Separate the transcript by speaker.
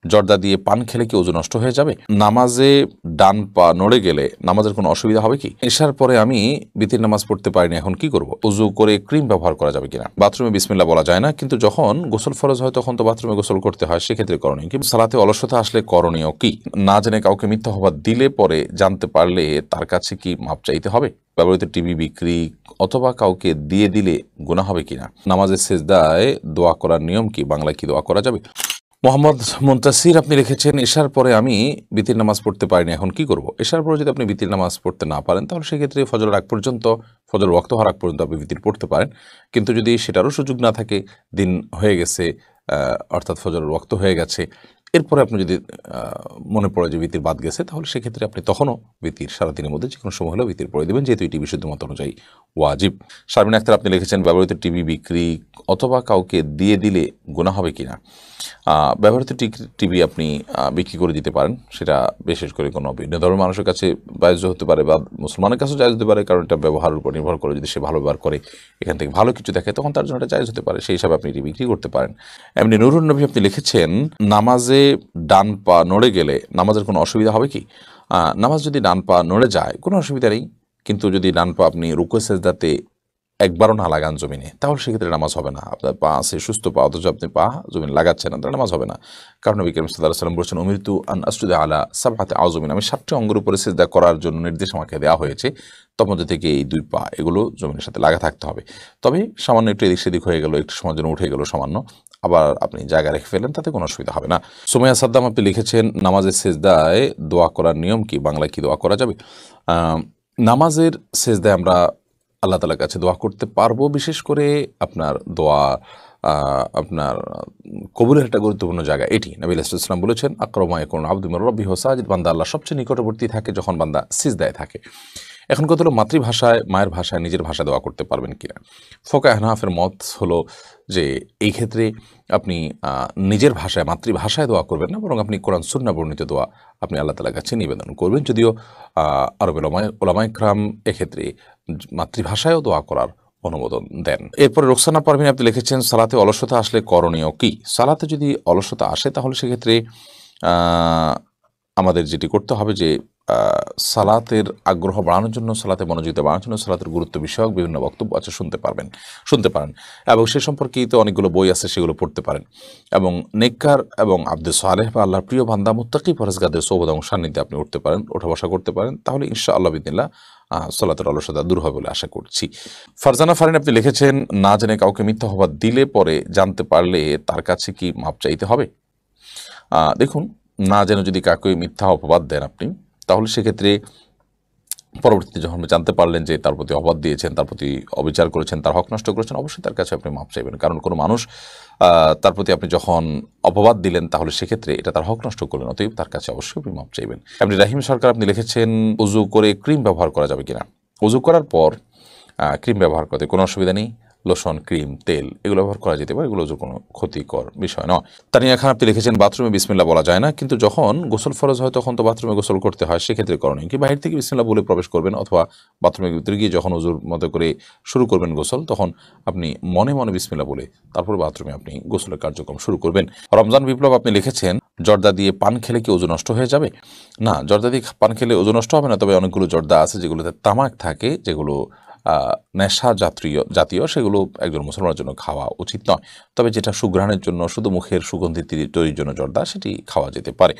Speaker 1: জর্দা দিয়ে পান খেলে কি ওযু নষ্ট হয়ে যাবে? নামাজে ডান পা নড়ে গেলে নামাজের কোনো অসুবিধা হবে কি? এশার পরে আমি বিতির নামাজ পড়তে পারিনি, এখন কি করব? ওযু করে ক্রিম ব্যবহার করা যাবে কিনা? বাথরুমে বিসমিল্লাহ বলা যায় না, কিন্তু যখন গোসল ফরজ হয় তখন তো বাথরুমে গোসল করতে হয়, সেক্ষেত্রে করণীয় কি? সালাতে অলসতা আসলে করণীয় কি? না জেনে কাউকে মিথ্যা অপবাদ দিলে পরে জানতে পারলে তার কাছে কি মাপ চাইতে হবে? ব্যবহৃত টিভি বিক্রি অথবা কাউকে দিয়ে দিলে গুনাহ হবে কিনা? নামাজের সেজদায় দোয়া করার নিয়ম কি? বাংলায় কি দোয়া করা যাবে? মোহাম্মদ মুনতাসির আপনি লিখেছেন, এশার পরে আমি বিতির নামাজ পড়তে পারিনি, এখন কি করব? এশার পরে যদি আপনি বিতির নামাজ পড়তে না পারেন তাহলে সেক্ষেত্রে ফজরের আগ পর্যন্ত, ফজর ওয়াক্ত হওয়ার আগ পর্যন্ত আপনি বিতির পড়তে পারেন। কিন্তু যদি সেটারও সুযোগ না থাকে, দিন হয়ে গেছে, অর্থাৎ ফজরের ওয়াক্ত হয়ে গেছে, এরপরে আপনি যদি মনে পড়ে যে বিতির বাদ গেছে, তাহলে সেক্ষেত্রে আপনি তখনও বিতির সারাদিনের মধ্যে যে কোনো সময় হলেও বিতির পড়ে দেবেন, যেহেতু এটি বিশুদ্ধ মত অনুযায়ী ওয়াজিব। শারমিন আক্তার আপনি লিখেছেন, ব্যবহৃত টিভি বিক্রি অথবা কাউকে দিয়ে দিলে গুনাহ হবে কিনা? ব্যবহৃত টিভি আপনি বিক্রি করে দিতে পারেন, সেটা বিশেষ করে কোনো ভিন্ন ধর্মের মানুষের কাছে জায়েজ হতে পারে বা মুসলমানের কাছেও জায়েজ হতে পারে, কারণ এটা ব্যবহারের উপর নির্ভর করে। যদি সে ভালো ব্যবহার করে, এখান থেকে ভালো কিছু দেখে, তখন তার জন্য এটা জায়েজ হতে পারে, সেই হিসাবে আপনি এটি বিক্রি করতে পারেন। এমনি নুরুন নবী আপনি লিখেছেন, নামাজে ডান পা নড়ে গেলে নামাজের কোনো অসুবিধা হবে কি? নামাজ যদি ডান পা নড়ে যায় কোনো অসুবিধা নেই, কিন্তু যদি ডান পা আপনি রুকু সেজদাতে একবারও না লাগান জমিনে, তাহলে সেক্ষেত্রে নামাজ হবে না। আপনার পা আছে, সুস্থ পা, অথচ আপনি পা জমিনে লাগাচ্ছেন না, তাহলে নামাজ হবে না। কারণ নবী করিম সাল্লাল্লাহু আলাইহি ওয়াসাল্লাম বলেছেন, উমিরতু আন আসজুদা আলা সাবআতি আযমিন, আমি 7টি অঙ্গের উপরে সিজদা করার জন্য নির্দেশ আমাকে দেওয়া হয়েছে, তার মধ্যে থেকে এই 2 পা এগুলো জমিনের সাথে লাগা থাকতে হবে। তবে সামান্য একটু এদিক সেদিক হয়ে গেল, একটু সময়ের জন্য উঠে গেল সামান্য, আবার আপনি জায়গা রেখে ফেলেন, তাতে কোনো অসুবিধা হবে না। সুমাইয়া সাদ্দাম আপনি লিখেছেন, নামাজের সেজদায় দোয়া করার নিয়ম কি? বাংলায় কি দোয়া করা যাবে? নামাজের সেজদায় আমরা আল্লাহ তাআলার কাছে দোয়া করতে পারবো। বিশেষ করে আপনার দোয়া আপনার কবুলের একটা গুরুত্বপূর্ণ জায়গা এটি। নবী সাল্লাল্লাহু আলাইহি ওয়াসাল্লাম বলেছেন, আকরামু মা ইয়াকুনু আবদু মির রাব্বিহি ওয়া সাজিদ, বান্দা আল্লাহর সবচেয়ে নিকটবর্তী থাকে যখন বান্দা সিজদায় থাকে। এখন কত হলো, মাতৃভাষায়, মায়ের ভাষায়, নিজের ভাষায় দোয়া করতে পারবেন কিনা? ফোকায়ে হানাফের মত হলো যে এই ক্ষেত্রে আপনি নিজের ভাষায়, মাতৃভাষায় দোয়া করবেন না, বরং আপনি কোরআন সুন্নাহ বর্ণিত দোয়া আপনি আল্লাহ তাআলার কাছে নিবেদন করবেন। যদিও আরবের ওলামায়ে কেরাম এক্ষেত্রে মাতৃভাষায়ও দোয়া করার অনুমোদন দেন। এরপরে রোকসানা পারভীন আপনি লিখেছেন, সালাতে অলসতা আসলে করণীয় কি? সালাতে যদি অলসতা আসে তাহলে সেক্ষেত্রে আমাদের যেটি করতে হবে যে সালাতের আগ্রহ বাড়ানোর জন্য, সালাতে মনোযোগিতা বাড়ানোর জন্য সালাতের গুরুত্ব বিষয়ক বিভিন্ন বক্তব্য আছে, শুনতে পারেন, এবং সে সম্পর্কিত অনেকগুলো বই আছে, সেগুলো পড়তে পারেন। এবং নেককার এবং আব্দে সালেহ বা আল্লাহর প্রিয় বান্দা মুত্তাকি পরহেজগারদের সোহবত এবং সান্নিধ্যে আপনি উঠতে পারেন, ওঠা বসা করতে পারেন, তাহলে ইনশাআল্লাহ বিদিনিল্লাহ সালাতের অলসতা দূর হবে বলে আশা করছি। ফারজানা ফারিন আপনি লিখেছেন, না জেনে কাউকে মিথ্যা অপবাদ দিলে পরে জানতে পারলে তার কাছে কি মাপ চাইতে হবে? দেখুন, না জেনে যদি কাউকে মিথ্যা অপবাদ দেন আপনি, তাহলে সেক্ষেত্রে পরবর্তীতে যখন জানতে পারলেন যে তার প্রতি অপবাদ দিয়েছেন, তার প্রতি অবিচার করেছেন, তার হক নষ্ট করেছেন, অবশ্যই তার কাছে আপনি মাপ চাইবেন। কারণ কোনো মানুষ তার প্রতি আপনি যখন অপবাদ দিলেন, তাহলে সেক্ষেত্রে এটা তার হক নষ্ট করলেন, অতএব তার কাছে অবশ্যই আপনি মাপ চাইবেন। এমনি রাহিম সরকার আপনি লিখেছেন, উযু করে ক্রিম ব্যবহার করা যাবে কিনা? উযু করার পর ক্রিম ব্যবহার করতে কোনো অসুবিধা নেই। লোশন, ক্রিম, তেল এগুলো ব্যবহার করা যেতে পারে, এগুলো কোনো ক্ষতিকর বিষয় নয়। তানিয়া খান আপনি লিখেছেন, বাথরুমে বিসমিল্লাহ বলা যায় না, কিন্তু যখন গোসল ফরজ হয় তখন তো বাথরুমে গোসল করতে হয়, সেক্ষেত্রে করণীয় কি? বাহির থেকে বিসমিল্লাহ বলে প্রবেশ করবেন, অথবা বাথরুমের ভিতরে গিয়ে যখন উযুর মতো করে শুরু করবেন গোসল, তখন আপনি মনে মনে বিসমিল্লাহ বলে তারপর বাথরুমে আপনি গোসলের কার্যক্রম শুরু করবেন। রমজান বিপ্লব আপনি লিখেছেন, জর্দা দিয়ে পান খেলে কি ওযু নষ্ট হয়ে যাবে? না, জর্দা দিয়ে পান খেলে ওযু নষ্ট হবে না, তবে অনেকগুলো জর্দা আছে যেগুলোতে তামাক থাকে, যেগুলো নেশা জাতীয়, সেগুলো একজন মুসলমানের জন্য খাওয়া উচিত নয়। তবে যেটা সুঘ্রাণের জন্য, শুধু মুখের সুগন্ধি তৈরির জন্য জর্দা, সেটি খাওয়া যেতে পারে।